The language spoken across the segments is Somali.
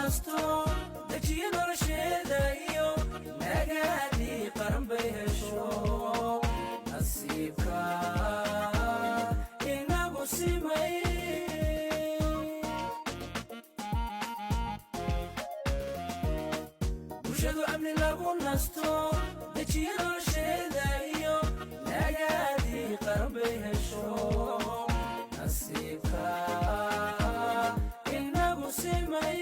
nasto dejiyo nolosheeda iyo nagaadii qaran bay hesho nasiibka inagu simay bulshadu amni lagu nasto dejiyo nolosheeda iyo nagaadii qaran bay hesho nasiibka inagu simay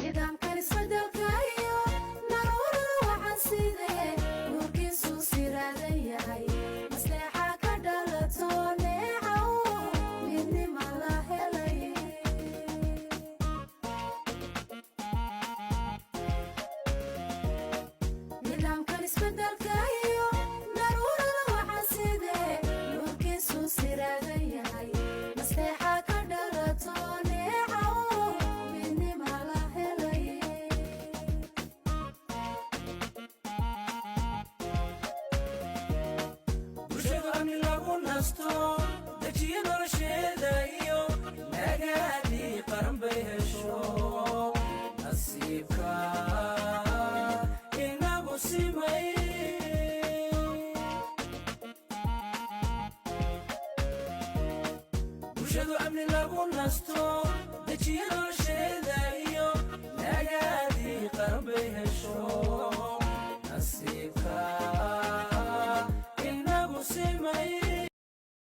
nidaamkan isbedelkayo naruurada waxaan sidee nuurkiisu siraadan yahay maslaxa ka dhalato neecaw midnima la helay nidaamkan isbedelkayo naruurada waxaan sidee nuurkiisu siraadan yahay maslaxa ka dhalato neecaw midnima la helay bulshadu amni lagu nasto dejiyo nolosheeda iyo nagaadii qaran bay hesho nasiibka inagu simay bulshadu amni lagu nasto dejiyo nolosheeda iyo nagaadii qaran bay hesho nasiibka